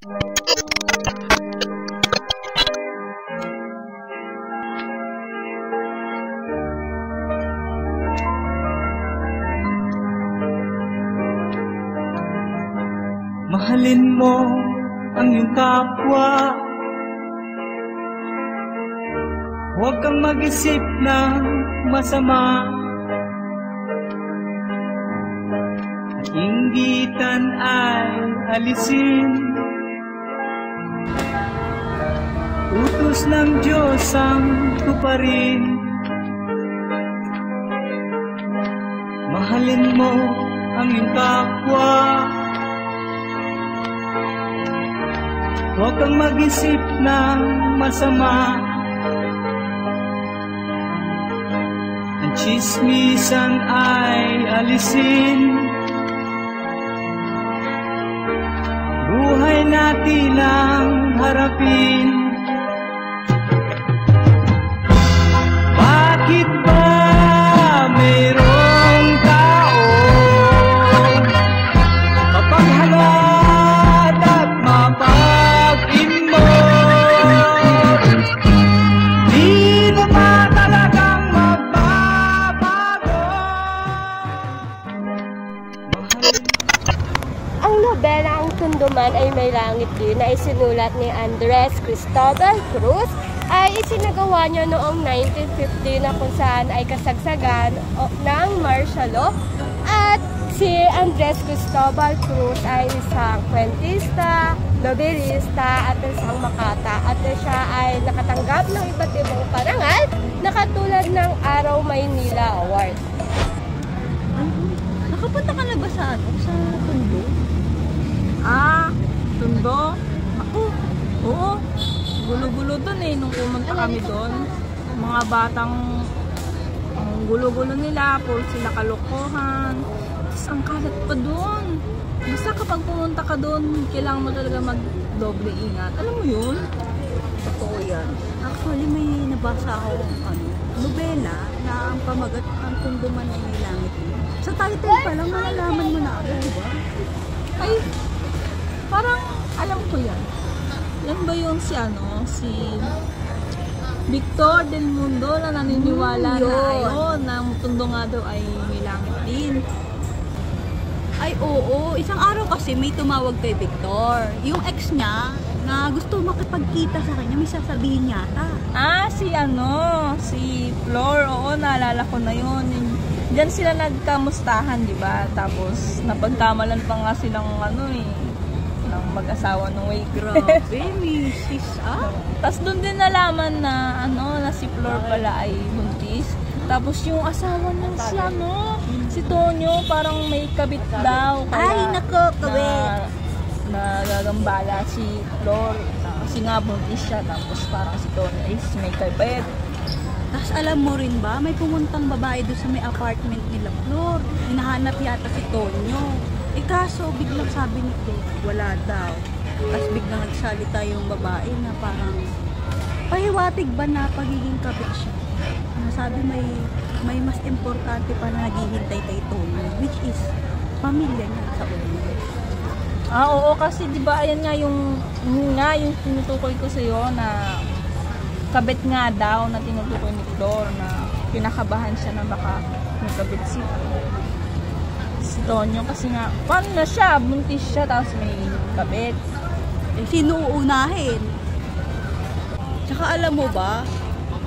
Mahalin mo ang iyong kapwa, huwag kang mag-isip ng masama. Ang inggitan ay alisin, utos ng Diyos ang tuparin. Mahalin mo ang iyong kapwa, huwag kang mag-isip ng masama. Ang tsismisan ay alisin, buhay natin ang harapin. Bakit ba mayroong tao mapaghalad at mapag-imot? Di na ba talagang magbabago? Ang nobela Ang Tunduman ay May Langit Din na isinulat ni Andres Cristobal Cruz ay isinagawa niya noong 1950 na kung saan ay kasagsagan ng martial law. At si Andres Cristobal Cruz ay isang kwentista, nobelista at isang makata. At siya ay nakatanggap ng iba't ibang parangal na katulad ng Araw Maynila Award. Nakapunta ka na ba sa Tondo? Tondo? Ako? Oo. Gulo-gulo dun nung pumunta kami doon. Mga batang ang gulo-gulo nila, puro sila kalokohan. Tapos ang kalat pa doon. Basta kapag pumunta ka doon, kailangan mo talaga mag-doble ingat. Alam mo yun? Totoo yan. Actually, may nabasa akong nobela na ang pamagat Ang Tunduman ay May Langit Din. Sa title pa lang, malalaman mo na agad, diba? Ay, parang alam ko yan. Yan ba yung si Victor del Mundo na naniniwala na ang Tondo nga daw ay may langit din? Ay, oo. Isang araw kasi may tumawag kay Victor. Yung ex niya na gusto makipagkita sa kanya, may sasabihin yata. Si Flor. Oo, naalala ko na yun. Diyan sila nagkamustahan, di ba? Tapos, napagkamalan pa nga silang ng mag-asawa nung way. Grabe, misis, Tapos doon din nalaman na si Flor pala ay buntis. Tapos yung asawa ng si Tonyo, parang may kabit daw. Ay, nako, kabit. Nagagambala si Flor. Kasi nga buntis siya. Tapos parang si Tonyo is may kabit. Tapos alam mo rin ba, may pumuntang babae doon sa may apartment nila, Flor. Hinahanap yata si Tonyo. Kaso biglang sabi ni Flor, wala daw. Tapos biglang nagsalita yung babae na parang pahiwatig ba na pagiging kabit siya. Sabi may mas importante pa na naghihintay kay Tonyo, which is pamilya niya sa ulo. Oo, kasi di ba ayan nga yung tinutukoy ko sa iyo na kabit nga daw na tinutukoy ni Flor na pinakabahan siya na baka may kabit si Tonyo kasi nga paano na siya, buntis siya tapos may kabit. Sino uunahin? Tsaka alam mo ba,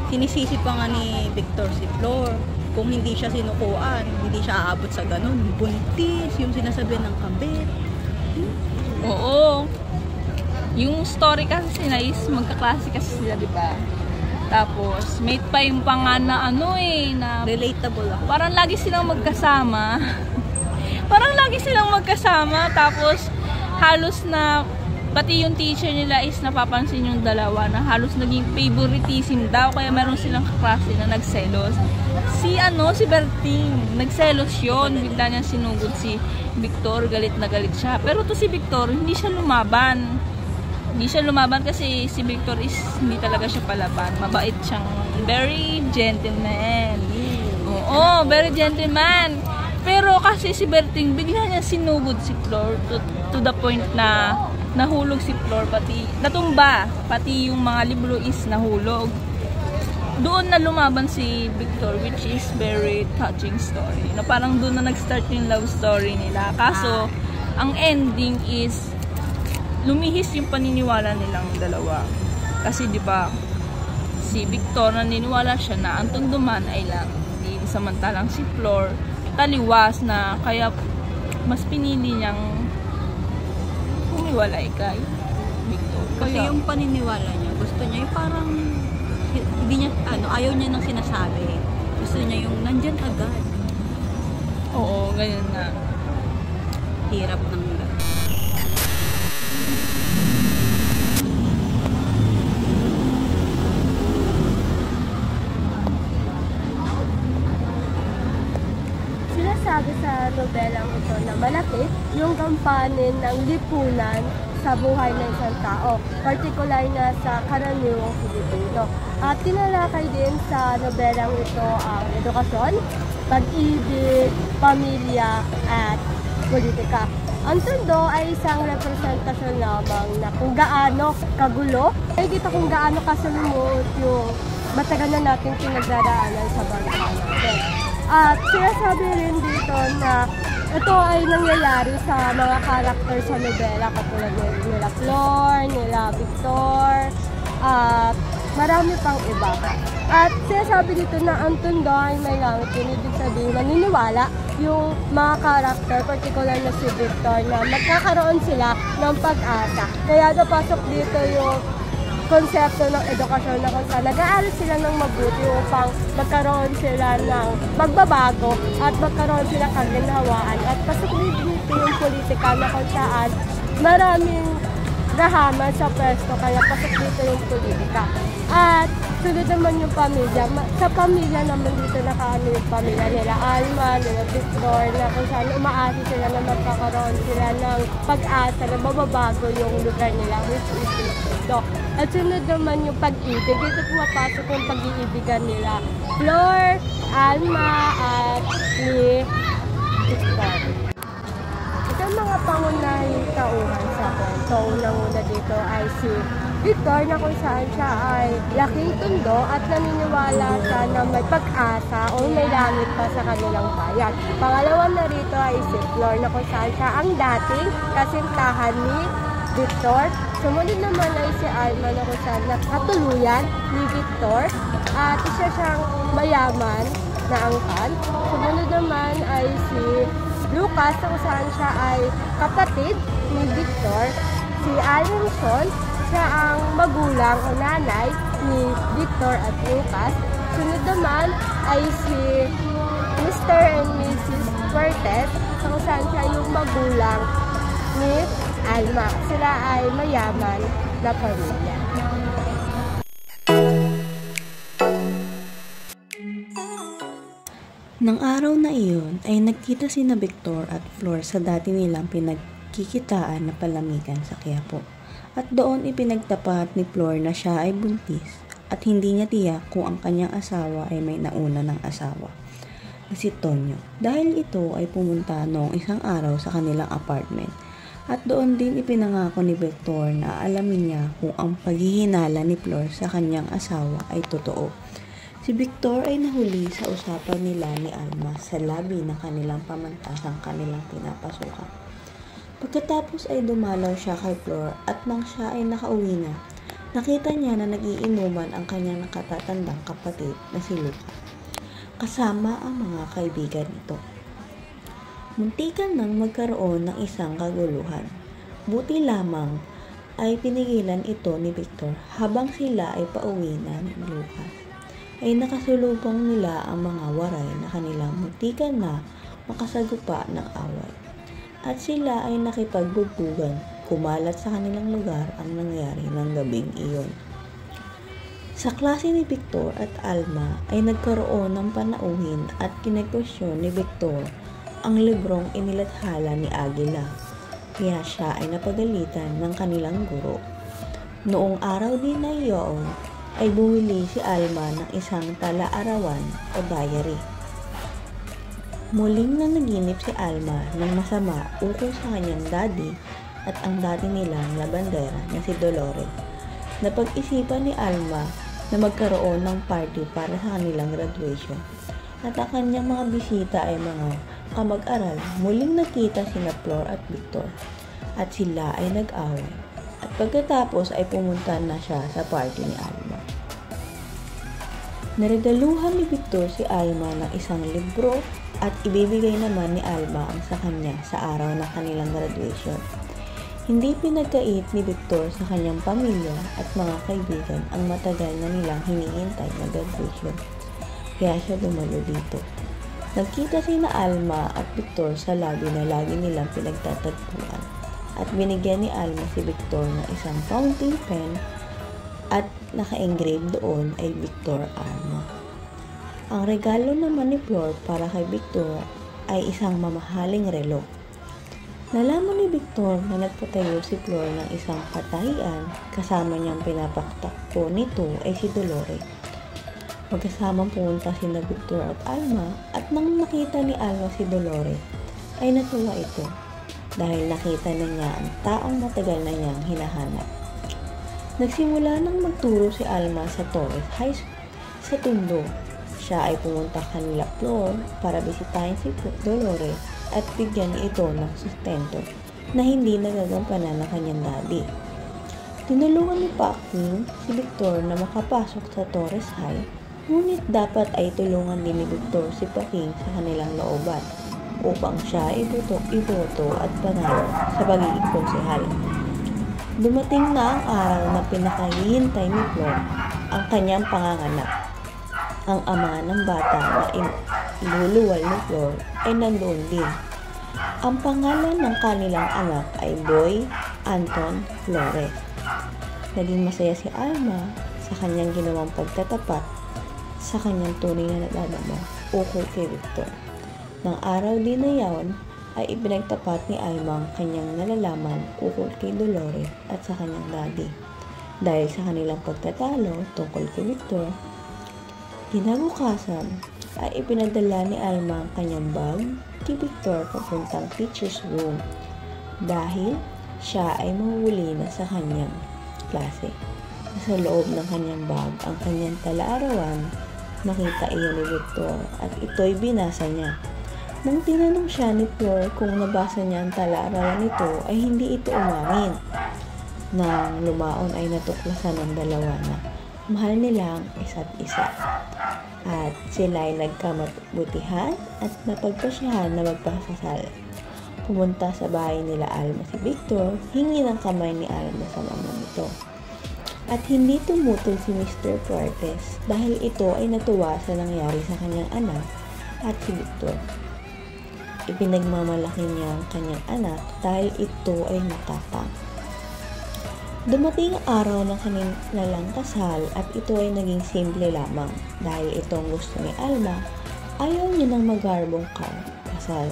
sinisisi pa nga ni Victor si Flor. Kung hindi siya sinukuan, hindi siya aabot sa ganun. Buntis, yung sinasabi ng kabit. Oo. Yung story kasi na is magkaklase kasi sila, di ba? Tapos, mate pa yung panga na na relatable ako. Parang lagi silang magkasama. Tapos, halos na pati yung teacher nila is napapansin yung dalawa na halos naging favoritism daw. Kaya meron silang kaklase na nagselos. Si Berting, nagselos yun. Bigla niya sinugod si Victor, galit na galit siya. Pero to si Victor, hindi siya lumaban. Kasi si Victor is hindi talaga siya palaban. Mabait siyang very gentleman. Oo, very gentleman. Pero kasi si Berting, bigla niya sinugod si Flor to the point na nahulog si Flor, pati natumba, pati yung mga libro is nahulog. Doon na lumaban si Victor, which is very touching story. Na parang doon na nag-start yung love story nila. Kaso, ang ending is lumihis yung paniniwala nilang dalawa. Kasi 'di ba, si Victor naniniwala siya na ang tunduman ay langit, samantalang si Flor taliwas na, kaya mas pinili niyang humiwalay kay Victor. Kasi yung paniniwala niya, gusto niya yung parang hindi niya, ayaw niya nang sinasabi. Gusto niya yung nandyan agad. Oo, ganyan na. Hirap ng Sinasabi sa nobelang ito na malaki yung gampanin ng lipunan sa buhay ng isang tao, partikular na sa karaniwang Pilipino. At tinalakay din sa nobelang ito ang edukasyon, pag-ibig, pamilya, at politika. Ang Tondo ay isang representasyon lamang na kung gaano kagulo, ay dito kung gaano kasulumot yung matagal na natin pinagdaraanan sa bansa natin. At sinasabi rin dito na ito ay nangyayari sa mga karakter sa nobela katulad nila Flor, nila Victor, at marami pang iba. At sinasabi dito na ang Tondo ay may langit, yun ibig sabihin naniniwala yung mga karakter, particular na si Victor, na magkakaroon sila ng pag-asa. Kaya napasok dito yung konsepto ng edukasyon na kung saan nag-aaral sila ng mabuti upang magkaroon sila ng magbabago at magkaroon sila kaginhawaan. At pasok dito yung politika na kung saan maraming gahaman sa pwesto, kaya pasok dito yung politika. At sunod naman yung pamilya. Sa pamilya naman dito nakaano yung pamilya nila Alma, nila Victor, na kung saan umaasa sila na magkakaroon sila ng pag-asa na mababago yung lugar nila, which is ito. At sunod naman yung pag-ibig. Dito pumapasok yung pag-iibigan nila Flor, Alma, at ni Victor. Ito ang mga pangunahing tauhan sa kwento. Unang-una dito ay si Victor, na kung saan siya ay laking Tondo at naniniwala siya na may pag-asa o may langit pa sa kanilang bayan. Pangalawa na rito ay si Flor, na kung saan siya ang dating kasintahan ni Victor. Sumunod naman ay si Alma, na kung saan nakatuluyan ni Victor at isa siyang mayaman na angkan. Sumunod naman ay si Lucas, na kung saan siya ay kapatid ni Victor. Si Alinson, siya ang magulang o nanay ni Victor at Lucas. Sunod naman ay si Mr. and Mrs. Fuertes, na kung saan siya yung magulang ni Alma. Sila ay mayaman na pamilya. Nang araw na iyon ay nagkita sina Victor at Flor sa dati nilang pinagkikitaan na palamigan sa Quiapo. At doon ipinagtapat ni Flor na siya ay buntis at hindi niya tiyak kung ang kanyang asawa ay may nauna ng asawa na si Tonyo. Dahil ito ay pumunta noong isang araw sa kanilang apartment. At doon din ipinangako ni Victor na alamin niya kung ang paghihinala ni Flor sa kanyang asawa ay totoo. Si Victor ay nahuli sa usapan nila ni Alma sa labi ng kanilang pamantasang kanilang pinapasukan. Pagkatapos ay dumalaw siya kay Flor at nang siya ay nakauwi na, nakita niya na nagiinuman ang kanyang nakatatandang kapatid na si Lucas, kasama ang mga kaibigan nito. Muntikan nang magkaroon ng isang kaguluhan. Buti lamang ay pinigilan ito ni Victor habang sila ay pauwi na ni Lucas. Ay nakasulubong nila ang mga waray na kanilang muntikan na makasagupa ng away. At sila ay nakipagbubugan. Kumalat sa kanilang lugar ang nangyari ng gabing iyon. Sa klase ni Victor at Alma ay nagkaroon ng panauhin at kinekwestiyon ni Victor ang librong inilathala ni Aguila. Kaya siya ay napagalitan ng kanilang guro. Noong araw din na iyon ay bumili si Alma ng isang tala-arawan o diary. Muling nanaginip si Alma ng masama ukol sa kanyang daddy at ang dati nilang labandera na si Dolores. Napag-isipan ni Alma na magkaroon ng party para sa kanilang graduation at ang kanyang mga bisita ay mga kamag-aral. Muling nakita sina Flor at Victor at sila ay nag-away at pagkatapos ay pumunta na siya sa party ni Alma. Naregaluhan ni Victor si Alma ng isang libro at ibibigay naman ni Alma ang sa kanya sa araw ng kanilang graduation. Hindi pinagkait ni Victor sa kanyang pamilya at mga kaibigan ang matagal na nilang hinihintay na graduation, kaya siya dumalo dito. Nagkita sina Alma at Victor sa lobby na lagi nilang pinagtatagpuan at binigyan ni Alma si Victor ng isang fountain pen at naka-engrave doon ay Victor Alma. Ang regalo naman ni Flor para kay Victor ay isang mamahaling relo. Nalaman ni Victor na nagpatayo si Flor ng isang patahian, kasama niyang pinapaktakpo nito ay si Dolores. Magkasamang pumunta sina Victor at Alma at nang nakita ni Alma si Dolores ay natuwa ito dahil nakita na niya ang taong matagal na niyang hinahanap. Nagsimula nang magturo si Alma sa Torres High School sa Tondo. Siya ay pumunta kanila Flor para bisitahin si Dolores at bigyan ito ng sustento na hindi nagagampanan ng kanyang daddy. Tinulungan ni Pacquiao si Victor na makapasok sa Torres High, ngunit dapat ay tulungan din ni Victor si Pacquiao sa kanilang looban upang siya iboto at panalo sa pagiging konsehal. Dumating na ang araw na pinakahihintay ni Flor, ang kanyang panganganak. Ang ama ng bata na iluluwal ni Flor ay nandoon din. Ang pangalan ng kanilang anak ay Boy Anton Flores. Naging masaya si Alma sa kanyang ginawang pagtatapat sa kanyang tunay na nagdadama ukol kay Victor. Nang araw din na yaon, ay ipinagtapat ni Alma ang kanyang nalalaman ukol kay Dolores at sa kanyang daddy. Dahil sa kanilang pagtatalo tungkol kay Victor, kinabukasan ay ipinadala ni Alma ang kanyang bag kay Victor papuntang teacher's room dahil siya ay mahuli na sa kanyang klase. Sa loob ng kanyang bag ang kanyang tala-arawan, nakita iyon ni Victor at ito'y binasa niya. Nang tinanong siya ni Flor kung nabasa niya ang tala-arawan nito ay hindi ito umamin. Nang lumaon ay natuklasan ng dalawa na mahal nila ang isa't isa. At sila ay nagkamabutihan at napagpasyahan na magpakasal. Pumunta sa bahay nila Alma si Victor, hingi ng kamay ni Alma sa mama nito. At hindi tumutol si Mr. Fuertes dahil ito ay natuwa sa nangyari sa kanyang anak at si Victor. Ipinagmamalaki niya ang kanyang anak dahil ito ay matapang. Dumating ang araw ng kanilang kasal at ito ay naging simple lamang dahil itong gusto ni Alma, ayaw niya ng magarbong kasal.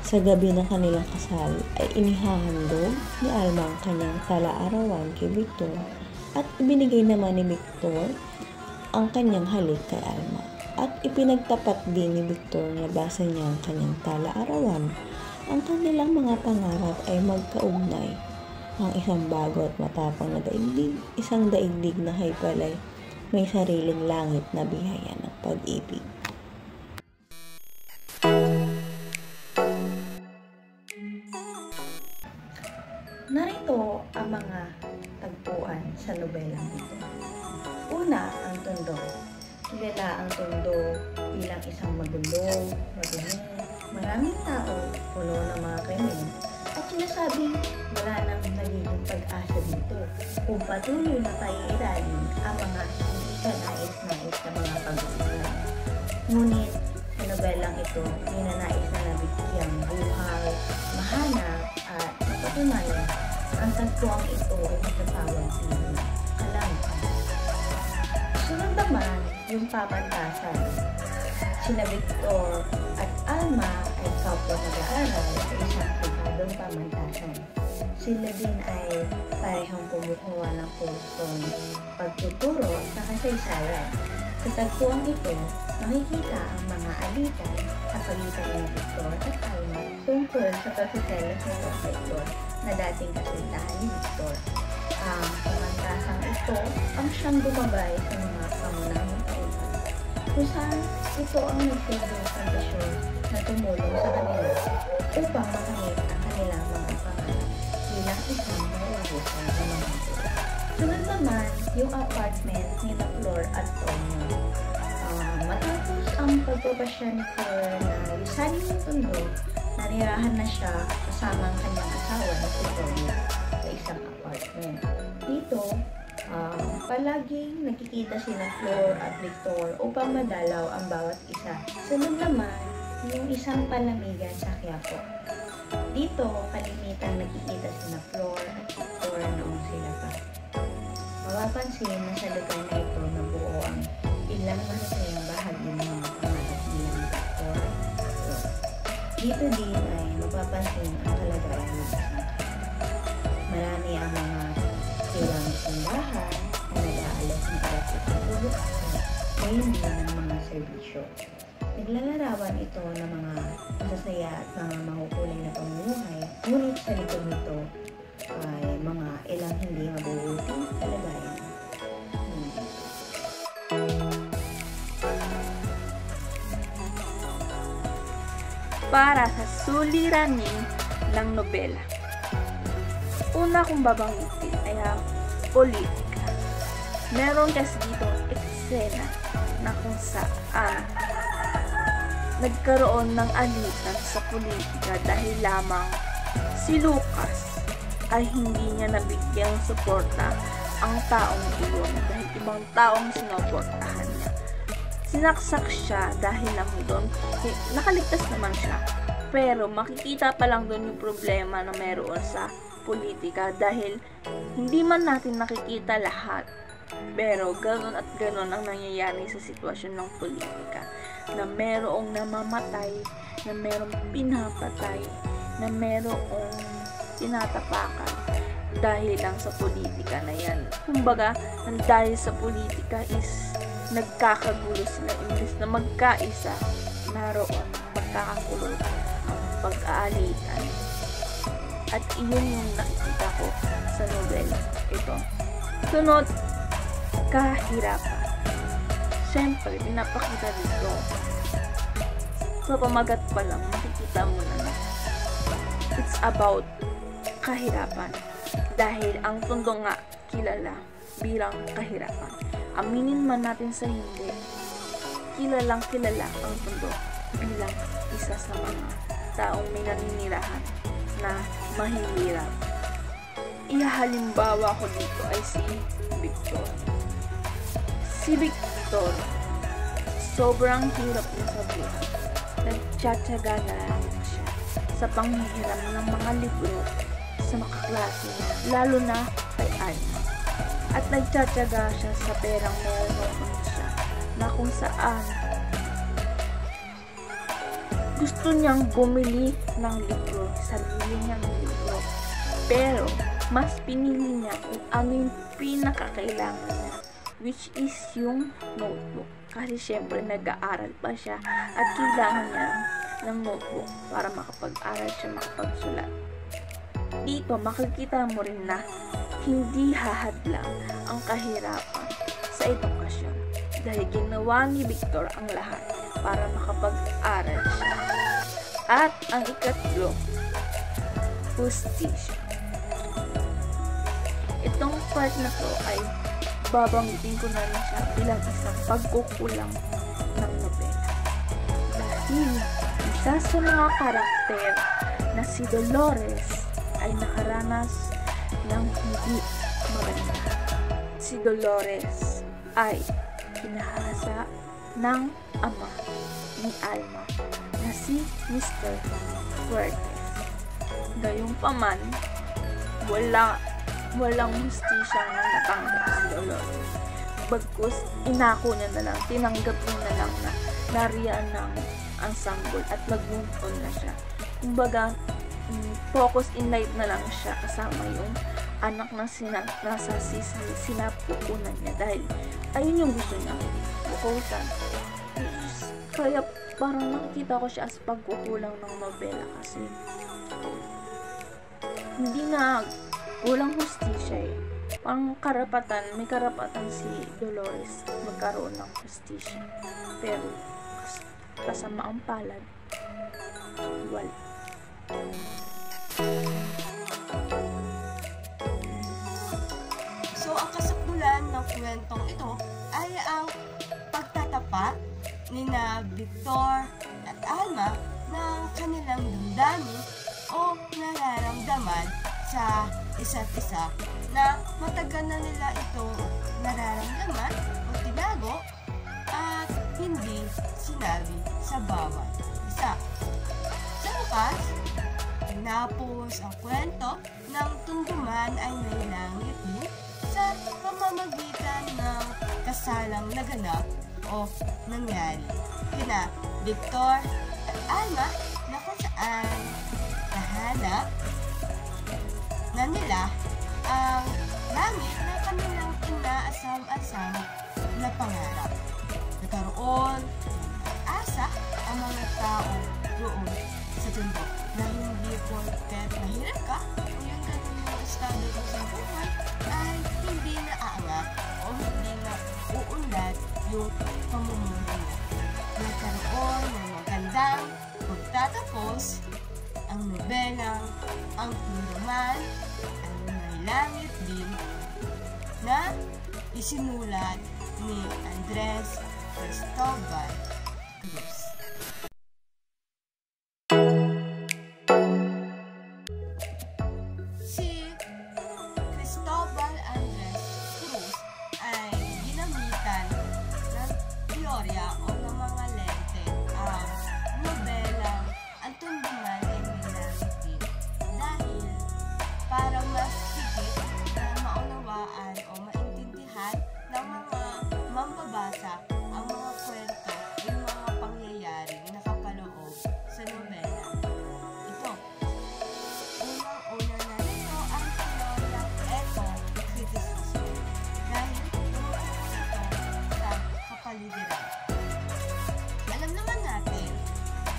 Sa gabi ng kanilang kasal ay inihahandog ni Alma ang kanyang tala-arawan kay Victor at ibinigay naman ni Victor ang kanyang halik kay Alma. At ipinagtapat din ni Victor na basa niya ang kanyang tala-arawan. Ang kanilang mga pangarap ay magkaugnay. Ang isang bago at matapang na daigdig, isang daigdig na haypalay, may sariling langit na biyaya ng pag-ibig. Narito ang mga tagpuan sa nobelang ito. Una, ang Tondo. Kilala ang Tondo bilang isang magulong, madumi, maraming tao, puno ng mga krimen, at sinasabing wala nang nagiging pag-asa dito kung patuloy na paiiralin ang mga hindi kanais-nais na mga pag-uulan. Ngunit sa nobelang ito, ninanais na nabigyang buhay, mahanap at mapatunayan ang tagpuang ito ay matatawag din kalamang. Sunod naman yung pamantasan. Sina Victor at Alma ay kapwa nag-aaral sa isang pribadong pamantasan. Sila din ay parehong kumukuha ng kurso pagtuturo sa kasaysayan. Sa tagpuang ito, makikita ang mga alitan sa pagitan ni Victor at Alma tungkol sa pagsiselos nito sa ito na dating kasintahan ni Victor. Ang pamantahang ito ang siyang gumabay sa mga pangunahing kautan, kung saan ito ang nagsilbing kondisyon na tumulong sa kanila upang makamit ang kanilang mga pangarap bilang isang mauubusan na mga ito. Sunod naman, yung apartment ni Flor at Tonyo. Matapos ang pagpapasya ni Flor na lisanin yung tondo, nanirahan na siya kasama ang kanyang asawa na si Tonyo sa isang apartment. Dito, palaging nakikita sina Flor at Victor upang madalaw ang bawat isa. Sunod naman, yung isang palamigan sa Quiapo. Dito, kalimitan nakikita sina Flor at Victor noong sila pa. Mapapansin na sa lugar na ito nabuo ang ilang masasayang bahagi ng mga pangarap nilang Victor at Flor. Dito din ay mapapansin ang kalagayan ng isang. Marami ang mga silang simbahan na nag-aalas ng arapit ng tulog ngayon din ng mga serbisyo. Naglalarawan ito ng mga masasaya at mga makukulay na pamumuhay, ngunit sa likod nito ay mga ilang hindi mabubuting kalagayan. Para sa suliranin ng nobela. Una kong babanggitin ay ang politika. Meron kasi dito eksena na kung saan nagkaroon ng alitan sa politika dahil lamang si Lucas ay hindi niya nabigyang suporta ang taong iyon dahil ibang taong sinuportahan niya. Sinaksak siya dahil lang doon, nakaligtas naman siya. Pero makikita pa lang doon yung problema na meron sa politika dahil hindi man natin nakikita lahat. Pero gano'n at gano'n ang nangyayari sa sitwasyon ng politika. Na merong namamatay, na merong pinapatay, na merong tinatapakan dahil lang sa politika na yan. Kumbaga, ang dahil sa politika is nagkakagulo sila, imbis na magkaisa, naroon magkakagulo ang pag-aalitan. At iyon yung nakikita ko sa novela ito. Sunod, kahirapan. Siyempre, pinapakita dito. Sa pamagat pa lang, makikita mo na it's about kahirapan. Dahil ang tondo nga kilala bilang kahirapan. Aminin man natin sa hindi, kilalang kilala ang tondo bilang isa sa mga taong may naninirahan na mahihirap. Ihahalimbawa ko dito ay si Victor. Si Victor, sobrang hirap niya sa buhay. Nagtsatsaga na lang siya sa panghihiram ng mga libro sa mga kaklase niya, lalo na kay Alma. At nagtsatsaga siya sa perang meron siya na kung saan gusto niyang bumili ng libro, sarili niyang libro. Pero, mas pinili niya kung ano yung pinakakailangan niya, which is yung notebook. Kasi syempre nag-aaral pa siya at kailangan niya ng notebook para makapag-aral siya, makapagsulat. Dito, makikita mo rin na hindi hahadlang ang kahirapan sa edukasyon dahil ginawa ni Victor ang lahat para makapag-aral siya. At ang ikatlo, hustisya. Itong part na to ay babanggitin ko na rin siya bilang isang pagkukulang ng nobela. Dahil isa sa mga karakter na si Dolores ay nakaranas ng hindi maganda. Si Dolores ay pinahasa ng ama ni Alma na si Mr. Fuertes. Gayunpaman, walang hustisya na natanggap si Dolores. Bagkus, inako niya na lang, tinanggap niya na lang na nariyan ng ang sanggol at nag-move on na siya. Kumbaga, focus in life na lang siya kasama yung anak na nasa sinapupunan niya dahil ayun yung gusto niya, bukusan. Kaya parang nakikita ko siya as pagkukulang ng nobela kasi hindi na walang hustisya eh. Parang may karapatan si Dolores magkaroon ng hustisya. Pero, kasama ang palad, wala. So, ang kasakdulan ng kwentong ito ay ang pagtatapat ni na Victor at Alma ng kanilang damdamin o nararamdaman sa isa't isa na matagal na nila itong nararamdaman o tinago at hindi sinabi sa bawat isa. Sa wakas, tinapos ang kwento ng Tunduman ay May Langit Din sa pamamagitan ng kasalang naganap o nangyari kina Victor at Alma na kung saan nahanap na nila ang langit na kanilang inaasam-asam na pangarap. Nagkaroon ng asa ang mga tao doon sa bundok na hindi porket mahirap ka o yung ganun yung estado mo sa buhay ay hindi na aangat o hindi na uunlad yung pamumuhay mo. Nagkaroon ng magandang pagtatapos ang nobelang Ang Tunduman ay May Langit Din na isinulat ni Andres Cristobal Cruz. Si Cristobal Andres Cruz ay ginamitan ng teorya o ng mga lente ang nobelang Ang Tunduman ay May Langit Din dahil para mas higit na maunawaan o maintindihan ng mga mambabasa ang mga kwento o yung mga pangyayaring nakapaloob sa nobela. Ito, unang-una na nito ang teoryang eco-criticism dahil tumutukoy ito sa kapaligiran. Alam naman natin,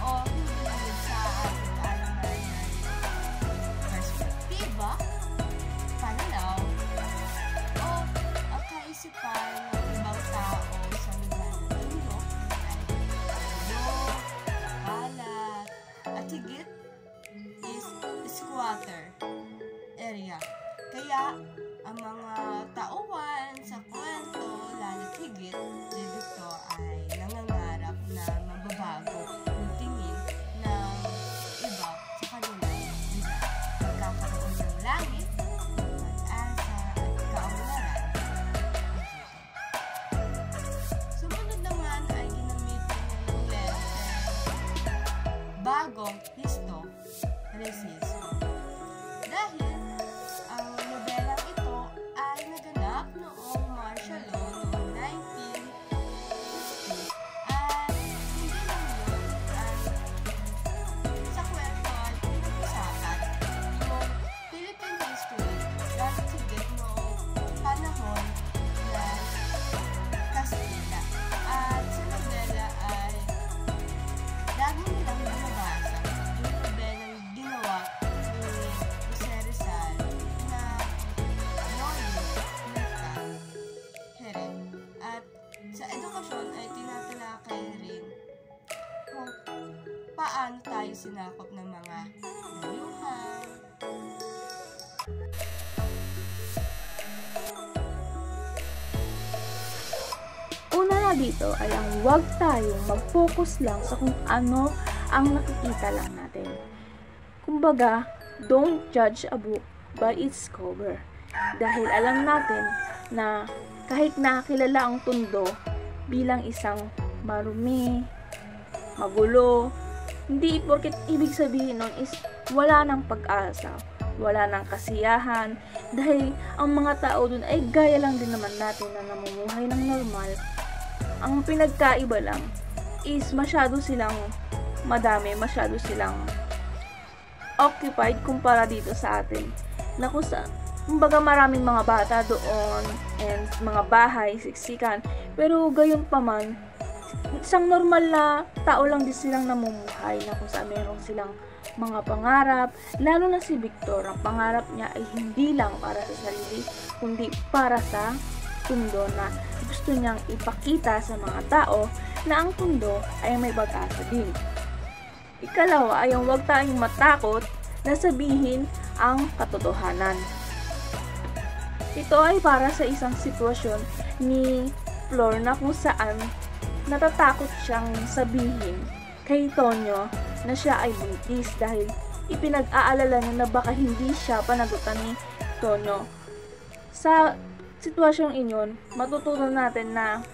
o hindi naman sa ating alaman ng perspektiba, pananaw, o ang kaisipan ng ibang tao sa lugar ng mundo ay balat, at higit is squatter area. Kaya, ang mga tauhan sa kwento, lalo't higit ni Victor ay nangangarap na mababago yung tingin ng iba sa kanilang lugar. Magkakaroon ng langit, pag-asa at kaunlaran. Sumunod naman ay ginamitan niya ng lente bagong histo-resismo. Dahil ang nobelang ito ay naganap noong martial law noong 1950 at hindi lang yun ay sa kwento ay pinag-usapan yung Philippine history dahil higit noong panahon ng Kastila. At sa nobela ay lagi nilang binabasa yung nobelang ginawa ni Jose Rizal na Noli Neta Heren. At sa edukasyon ay tinatalakay rin kung paano tayo sinakop ng mga dayuhan. Una na dito ay ang huwag tayong mag-focus lang sa kung ano ang nakikita lang natin. Kumbaga, don't judge a book by its cover. Dahil alam natin na kahit nakakilala ang Tondo bilang isang marumi, magulo, hindi porket ibig sabihin nun is wala ng pag-asa, wala ng kasiyahan, dahil ang mga tao dun ay gaya lang din naman natin na namumuhay ng normal. Ang pinagkaiba lang is masyado silang madami, masyado silang occupied kumpara dito sa atin. Na kung sa, kumbaga maraming mga bata doon and mga bahay, siksikan, pero gayon pa man, isang normal na tao lang din silang namumuhay na kung saan meron silang mga pangarap, lalo na si Victor. Ang pangarap niya ay hindi lang para sa sarili, kundi para sa mundo, na gusto niyang ipakita sa mga tao na ang mundo ay may pag-asa din. Ikalawa ay ang huwag tayong matakot na sabihin ang katotohanan. Ito ay para sa isang sitwasyon ni Flor na kung saan natatakot siyang sabihin kay Tonyo na siya ay buntis dahil ipinag-aalala niya na baka hindi siya panagutan ni Tonyo. Sa sitwasyong inyon, matutunan natin na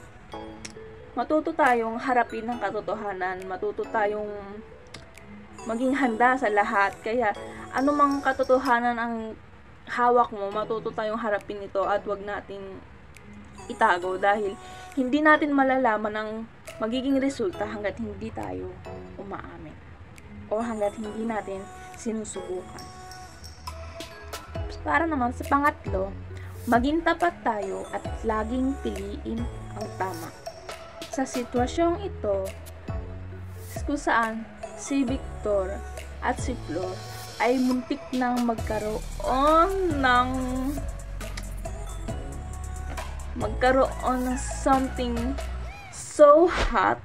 matuto tayong harapin ang katotohanan, matuto tayong maging handa sa lahat. Kaya anumang katotohanan ang hawak mo, matuto tayong harapin ito at wag nating itago dahil hindi natin malalaman ang magiging resulta hanggat hindi tayo umaamin o hanggat hindi natin sinusubukan. Para naman sa pangatlo, maging tapat tayo at laging piliin ang tama. Sa sitwasyong ito, kung saan si Victor at si Flor ay muntik nang magkaroon ng something so hot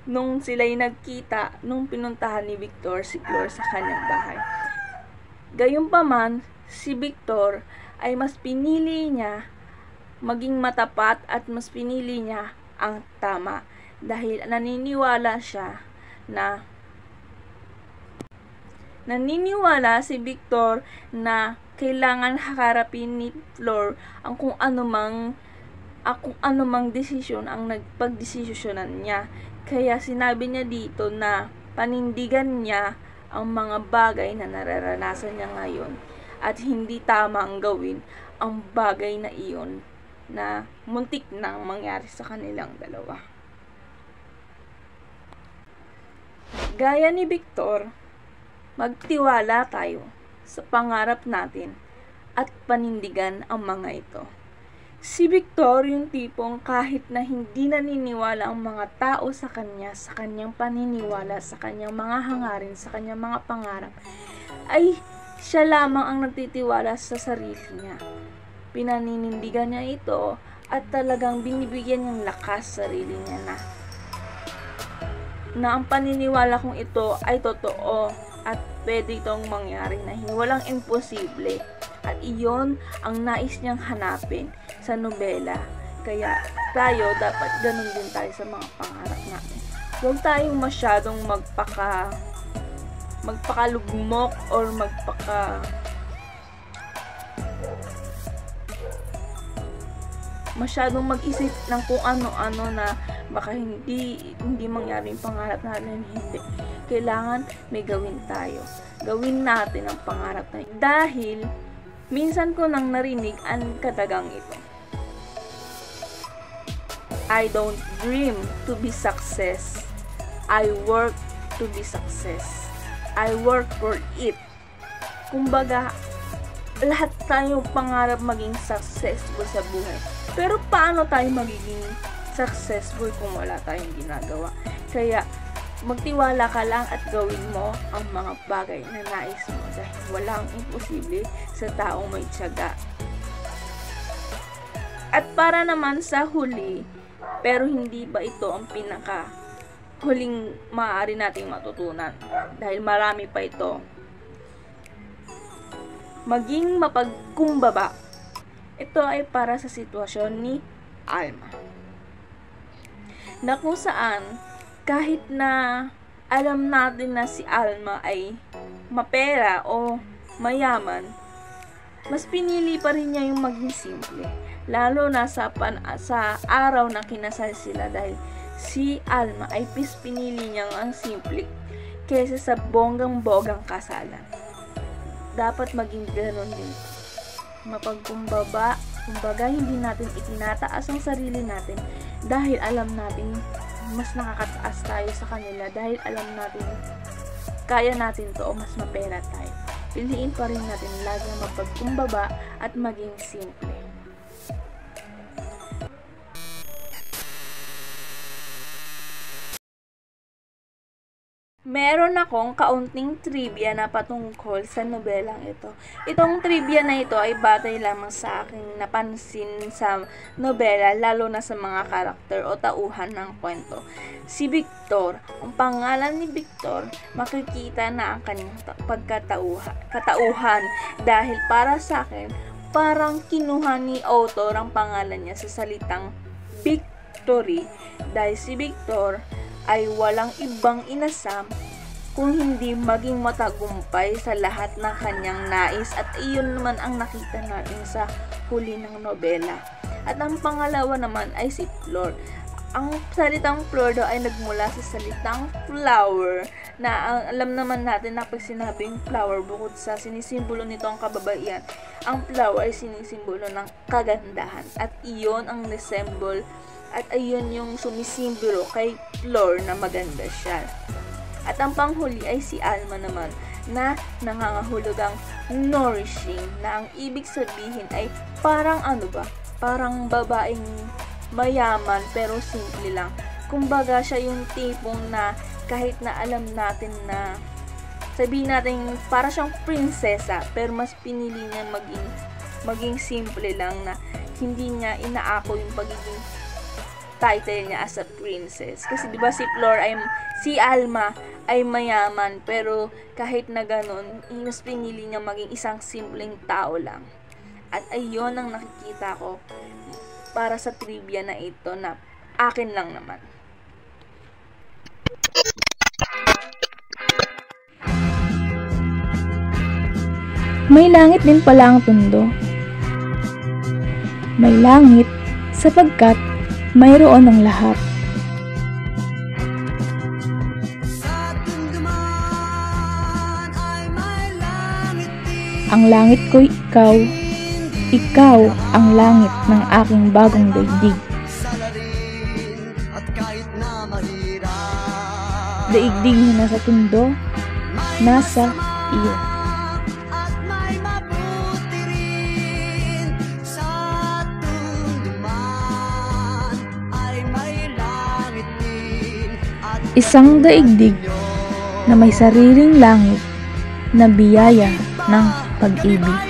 nung sila'y nagkita nung pinuntahan ni Victor si Flor sa kanyang bahay. Gayunpaman, si Victor ay mas pinili niya maging matapat at mas pinili niya ang tama dahil naniniwala si Victor na kailangan harapin ni Flor ang kung anumang desisyon ang nagpagdesisyonan niya. Kaya sinabi niya dito na panindigan niya ang mga bagay na nararanasan niya ngayon at hindi tama ang gawin ang bagay na iyon na muntik nang mangyari sa kanilang dalawa. Gaya ni Victor, magtiwala tayo sa pangarap natin at panindigan ang mga ito. Si Victor yung tipong kahit na hindi naniniwala ang mga tao sa kanya, sa kanyang paniniwala, sa kanyang mga hangarin, sa kanyang mga pangarap, ay siya lamang ang nagtitiwala sa sarili niya. Pinaninindigan niya ito at talagang binibigyan niyang lakas sarili niya na ang paniniwala kong ito ay totoo at pwede itong mangyari na walang imposible. At iyon ang nais niyang hanapin sa nobela. Kaya tayo, dapat ganun din tayo sa mga pangarap natin. Huwag tayong masyadong magpakalugmok or masyadong mag-isip ng kung ano-ano na baka hindi mangyari yung pangarap natin. Hindi. Kailangan may gawin tayo. Gawin natin ang pangarap natin. Dahil minsan ko nang narinig ang katagang ito. I don't dream to be success. I work to be success. I work for it. Kumbaga, lahat tayo pangarap maging successful sa buhay. Pero paano tayo magiging successful kung wala tayong ginagawa? Kaya, magtiwala ka lang at gawin mo ang mga bagay na nais mo dahil walang imposible sa taong may tiyaga. At para naman sa huli, pero hindi ba ito ang huling maaari nating matutunan? Dahil marami pa ito. Maging mapagkumbaba. Ito ay para sa sitwasyon ni Alma. Na kung saan, kahit na alam natin na si Alma ay mapera o mayaman, mas pinili pa rin niya yung maging simple. Lalo na sa araw na kinasal sila dahil si Alma ay pinili niya ang simple kaysa sa bonggang-bogang kasalan. Dapat maging gano'n din. Mapagkumbaba, kumbaga hindi natin itinataas ang sarili natin dahil alam natin mas nakakataas tayo sa kanila dahil alam natin kaya natin to o mas mapera tayo. Piliin pa rin natin lagi mapagkumbaba at maging simple. Meron akong kaunting trivia na patungkol sa nobelang ito. Itong trivia na ito ay batay lamang sa aking napansin sa nobela, lalo na sa mga karakter o tauhan ng kwento. Si Victor, ang pangalan ni Victor, makikita na ang kanyang katauhan dahil para sa akin, parang kinuha ni author ang pangalan niya sa salitang victory dahil si Victor ay walang ibang inasam kung hindi maging matagumpay sa lahat ng kanyang nais at iyon naman ang nakita natin sa huli ng nobela. At ang pangalawa naman ay si Flor. Ang salitang Flor daw ay nagmula sa salitang flower na alam naman natin na pag sinabing flower, bukod sa sinisimbolo nito ang kababaihan, ang flower ay sinisimbolo ng kagandahan at iyon ang resemble at ayun yung sumisimbolo kay Flor na maganda siya. At ang panghuli ay si Alma naman na nangangahulugang nourishing na ang ibig sabihin ay parang parang babaeng mayaman pero simple lang. Kumbaga siya yung tipong na kahit na alam natin na sabihin natin para siyang prinsesa pero mas pinili niya maging simple lang na hindi niya inaako yung pagiging title niya as a princess. Kasi diba si Alma ay mayaman pero kahit na ganun, mas pinili niya maging isang simpleng tao lang. At ayun ang nakikita ko para sa trivia na ito na akin lang naman. May langit din pala ang tundo. May langit sapagkat mayroon ang lahat. Ang langit ko'y ikaw, ikaw ang langit ng aking bagong daigdig. Daigdig na nasa tundo, nasa iyo. Isang daigdig na may sariling langit na biyaya ng pag-ibig.